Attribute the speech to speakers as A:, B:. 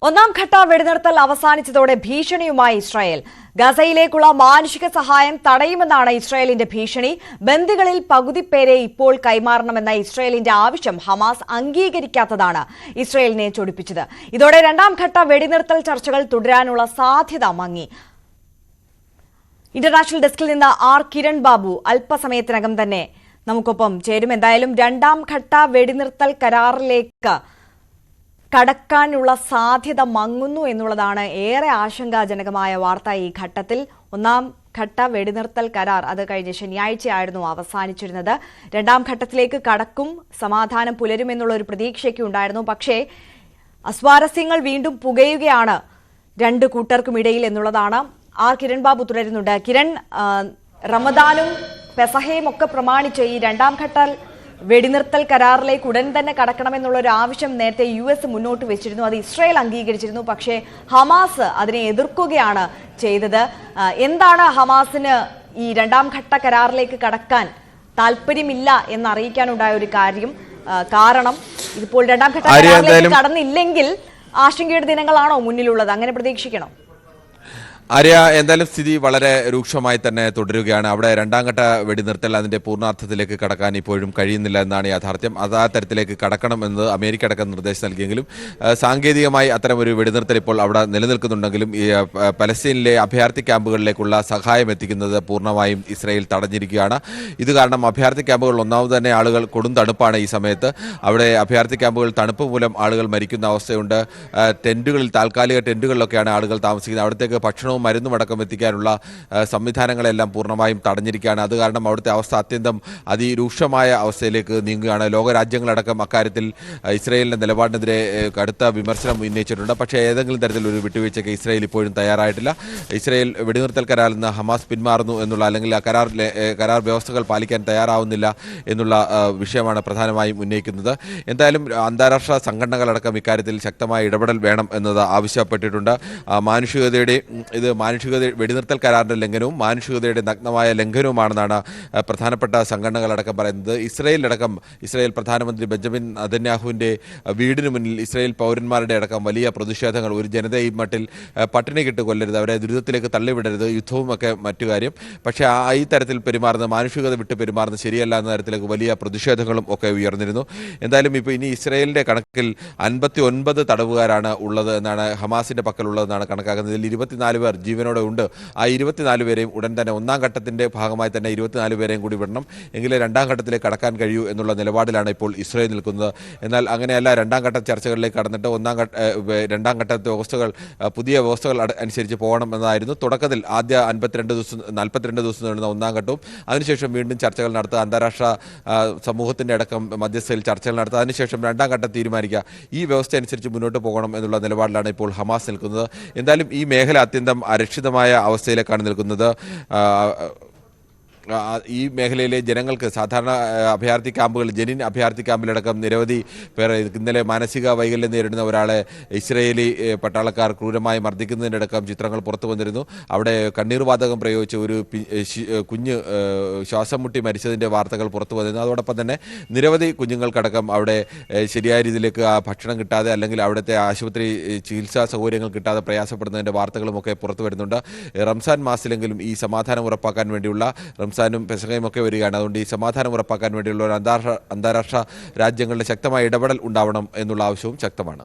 A: ഒന്നാം ഘട്ട വെടിനിർത്തൽ അവസാനിച്ചതോടെ ഭീഷണിയുമായി ഇസ്രായേൽ. ഗസയിലേക്കുള്ള മാനുഷിക സഹായം തടയുമെന്നാണ് ഇസ്രായേലിന്റെ ഭീഷണി. ബന്ദികളിൽ പകുതി പേരെ ഇപ്പോൾ കൈമാറണമെന്ന ഇസ്രായേലിന്റെ ആവശ്യം ഹമാസ് അംഗീകരിക്കാത്തതാണ് ഇസ്രായേലിനെ ചൊടിപ്പിച്ചത്. ഇതോടെ രണ്ടാം ഘട്ട വെടിനിർത്തൽ ചർച്ചകൾ തുടരാനുള്ള സാധ്യത മങ്ങി. ഇന്റർനാഷണൽ ഡെസ്കിൽ നിന്ന് കിരൺ ബാബു അല്പസമയത്തിനകം തന്നെ നമുക്കൊപ്പം ചേരും. എന്തായാലും രണ്ടാം ഘട്ട വെടിനിർത്തൽ കരാറിലേക്ക് കടക്കാനുള്ള സാധ്യത മങ്ങുന്നു എന്നുള്ളതാണ് ഏറെ ആശങ്കാജനകമായ വാർത്ത. ഈ ഘട്ടത്തിൽ ഒന്നാം ഘട്ട വെടിനിർത്തൽ കരാർ അത് കഴിഞ്ഞ ശനിയാഴ്ചയായിരുന്നു അവസാനിച്ചിരുന്നത്. രണ്ടാം ഘട്ടത്തിലേക്ക് കടക്കും, സമാധാനം പുലരുമെന്നുള്ള ഒരു പ്രതീക്ഷയ്ക്ക് ഉണ്ടായിരുന്നു. പക്ഷേ അസ്വാരസ്യങ്ങൾ വീണ്ടും പുകയുകയാണ് രണ്ട് കൂട്ടർക്കും ഇടയിൽ എന്നുള്ളതാണ്. കിരൺ ബാബു തുടരുന്നുണ്ട്. കിരൺ, റമദാനും പെസഹയും ഒക്കെ പ്രമാണിച്ച് ഈ രണ്ടാം ഘട്ട വെടിനിർത്തൽ കരാറിലേക്ക് ഉടൻ തന്നെ കടക്കണമെന്നുള്ള ഒരു ആവശ്യം നേരത്തെ US മുന്നോട്ട് വെച്ചിരുന്നു. അത് ഇസ്രായേൽ അംഗീകരിച്ചിരുന്നു. പക്ഷേ ഹമാസ് അതിനെ എതിർക്കുകയാണ് ചെയ്തത്. എന്താണ് ഹമാസിന് ഈ രണ്ടാം ഘട്ട കരാറിലേക്ക് കടക്കാൻ താല്പര്യമില്ല എന്നറിയിക്കാനുണ്ടായ ഒരു കാരണം ഇതിപ്പോൾ രണ്ടാം ഘട്ട കരാറിലേക്ക് കടന്നില്ലെങ്കിൽ ആശങ്കയുടെ ദിനങ്ങളാണോ മുന്നിലുള്ളത്? അങ്ങനെ പ്രതീക്ഷിക്കണം.
B: ആര്യ, എന്തായാലും സ്ഥിതി വളരെ രൂക്ഷമായി തന്നെ തുടരുകയാണ്. അവിടെ രണ്ടാം ഘട്ട വെടിനിർത്തൽ അതിന്റെ പൂർണ്ണാർത്ഥത്തിലേക്ക് കടക്കാൻ ഇപ്പോഴും കഴിയുന്നില്ല എന്നാണ് യാഥാർത്ഥ്യം. അത് ആ തരത്തിലേക്ക് കടക്കണം എന്ന് അമേരിക്ക അടക്കം നിർദ്ദേശം നൽകിയെങ്കിലും സാങ്കേതികമായി അത്തരം ഒരു വെടിനിർത്തൽ ഇപ്പോൾ അവിടെ നിലനിൽക്കുന്നുണ്ടെങ്കിലും ഈ പലസ്തീനിലെ അഭയാർത്ഥി ക്യാമ്പുകളിലേക്കുള്ള സഹായം എത്തിക്കുന്നത് പൂർണ്ണമായും ഇസ്രായേൽ തടഞ്ഞിരിക്കുകയാണ്. ഇത് കാരണം അഭയാർത്ഥി ക്യാമ്പുകളിൽ ഒന്നാമത് തന്നെ ആളുകൾ കൊടും തണുപ്പാണ് ഈ സമയത്ത്. അവിടെ അഭയാർത്ഥി ക്യാമ്പുകൾ തണുപ്പ് മൂലം ആളുകൾ മരിക്കുന്ന അവസ്ഥയുണ്ട്. ടെന്റുകളിൽ, താൽക്കാലിക ടെന്റുകളിലൊക്കെയാണ് ആളുകൾ താമസിക്കുന്നത്. അവിടത്തേക്ക് ഭക്ഷണവും മരുന്നും അടക്കം എത്തിക്കാനുള്ള സംവിധാനങ്ങളെല്ലാം പൂർണ്ണമായും തടഞ്ഞിരിക്കുകയാണ്. അത് കാരണം അവിടുത്തെ അവസ്ഥ അത്യന്തം അതിരൂക്ഷമായ അവസ്ഥയിലേക്ക് നീങ്ങുകയാണ്. ലോകരാജ്യങ്ങളടക്കം അക്കാര്യത്തിൽ ഇസ്രായേലിന്റെ നിലപാടിനെതിരെ കടുത്ത വിമർശനം ഉന്നയിച്ചിട്ടുണ്ട്. പക്ഷേ ഏതെങ്കിലും തരത്തിലൊരു വിട്ടുവീഴ്ചയ്ക്ക് ഇസ്രായേൽ ഇപ്പോഴും തയ്യാറായിട്ടില്ല. ഇസ്രായേൽ വെടിനിർത്തൽ കരാറിൽ നിന്ന് ഹമാസ് പിന്മാറുന്നു എന്നുള്ള, അല്ലെങ്കിൽ ആ കരാർ വ്യവസ്ഥകൾ പാലിക്കാൻ തയ്യാറാവുന്നില്ല എന്നുള്ള വിഷയമാണ് പ്രധാനമായും ഉന്നയിക്കുന്നത്. എന്തായാലും അന്താരാഷ്ട്ര സംഘടനകളടക്കം ഇക്കാര്യത്തിൽ ശക്തമായ ഇടപെടൽ വേണം എന്നത് ആവശ്യപ്പെട്ടിട്ടുണ്ട്. ഇത് മാനുഷികത വെടിനിർത്തൽ കരാറിന്റെ ലംഘനവും മാനുഷികതയുടെ നഗ്നമായ ലംഘനവുമാണെന്നാണ് പ്രധാനപ്പെട്ട സംഘടനകളടക്കം പറയുന്നത്. ഇസ്രായേൽ പ്രധാനമന്ത്രി ബെഞ്ചമിൻ നെതന്യാഹുവിന്റെ വീടിന് മുന്നിൽ ഇസ്രായേൽ പൗരന്മാരുടെ അടക്കം വലിയ പ്രതിഷേധങ്ങൾ. ഒരു ജനത ഈ മട്ടിൽ പട്ടിണി കിട്ട് കൊല്ലരുത്, അവരെ ദുരിതത്തിലേക്ക് തള്ളിവിടരുത്, യുദ്ധവുമൊക്കെ മറ്റു കാര്യം. പക്ഷേ ഈ തരത്തിൽ പെരുമാറുന്ന, മാനുഷികത വിട്ട് പെരുമാറുന്ന ശരിയല്ല എന്ന തരത്തിലേക്ക് വലിയ പ്രതിഷേധങ്ങളും ഒക്കെ ഉയർന്നിരുന്നു. എന്തായാലും ഇപ്പോൾ ഇനി ഇസ്രായേലിന്റെ കണക്കിൽ 59 തടവുകാരാണ് ഉള്ളത് എന്നാണ് ഹമാസിന്റെ പക്കലുള്ളതെന്നാണ് കണക്കാക്കുന്നത്. ഇതിൽ 24 പേർ ജീവനോടെ ഉണ്ട്. ആ 24 പേരെയും ഉടൻ തന്നെ ഒന്നാം ഘട്ടത്തിന്റെ ഭാഗമായി തന്നെ 24 പേരെയും കൂടി വിടണം, എങ്കിലേ രണ്ടാം ഘട്ടത്തിലേക്ക് കടക്കാൻ കഴിയൂ എന്നുള്ള നിലപാടിലാണ് ഇപ്പോൾ ഇസ്രായേൽ നിൽക്കുന്നത്. എന്നാൽ അങ്ങനെയല്ല. രണ്ടാം ഘട്ട ചർച്ചകളിലേക്ക് കടന്നിട്ട് രണ്ടാം ഘട്ടത്തെ വ്യവസ്ഥകൾ, പുതിയ വ്യവസ്ഥകൾ അനുസരിച്ച് പോകണം എന്നതായിരുന്നു തുടക്കത്തിൽ. ആദ്യ 42 ദിവസം നീളുന്ന ഒന്നാം ഘട്ടവും അതിനുശേഷം വീണ്ടും ചർച്ചകൾ നടത്തുക, അന്താരാഷ്ട്ര സമൂഹത്തിന്റെ അടക്കം മധ്യസ്ഥയിൽ ചർച്ചകൾ നടത്തുക, അതിനുശേഷം രണ്ടാം ഘട്ടം തീരുമാനിക്കുക. ഈ വ്യവസ്ഥ അനുസരിച്ച് മുന്നോട്ട് പോകണം എന്നുള്ള നിലപാടിലാണ് ഇപ്പോൾ ഹമാസ് നിൽക്കുന്നത്. എന്തായാലും ഈ മേഖല അത്യന്തം അരക്ഷിതമായ അവസ്ഥയിലേക്കാണ് നിൽക്കുന്നത്. ഈ മേഖലയിലെ ജനങ്ങൾക്ക്, സാധാരണ അഭയാർത്ഥി ക്യാമ്പുകൾ, ജനിൻ അഭയാർത്ഥി ക്യാമ്പിലടക്കം നിരവധി പേർ ഇന്നലെ മാനസിക വൈകല്യം നേരിടുന്ന ഒരാളെ ഇസ്രായേലി പട്ടാളക്കാർ ക്രൂരമായി മർദ്ദിക്കുന്നതിനടക്കം ചിത്രങ്ങൾ പുറത്തു വന്നിരുന്നു. അവിടെ കണ്ണീർവാതകം പ്രയോഗിച്ച് ഒരു കുഞ്ഞ് ശ്വാസം മുട്ടി മരിച്ചതിൻ്റെ വാർത്തകൾ പുറത്തു വന്നിരുന്നു. അതോടൊപ്പം തന്നെ നിരവധി കുഞ്ഞുങ്ങൾക്കടക്കം അവിടെ ശരിയായ രീതിയിലേക്ക് ഭക്ഷണം കിട്ടാതെ, അല്ലെങ്കിൽ അവിടുത്തെ ആശുപത്രി ചികിത്സാ സൗകര്യങ്ങൾ കിട്ടാതെ പ്രയാസപ്പെടുന്നതിൻ്റെ വാർത്തകളുമൊക്കെ പുറത്തു വരുന്നുണ്ട്. റംസാൻ മാസത്തിലെങ്കിലും ഈ സമാധാനം ഉറപ്പാക്കാൻ വേണ്ടിയുള്ള, റംസാനും പെസഹയും ഒക്കെ വരികയാണ്, അതുകൊണ്ട് ഈ സമാധാനം ഉറപ്പാക്കാൻ വേണ്ടിയുള്ള ഒരു അന്താരാഷ്ട്ര രാജ്യങ്ങളുടെ ശക്തമായ ഇടപെടൽ ഉണ്ടാവണം എന്നുള്ള ആവശ്യവും ശക്തമാണ്.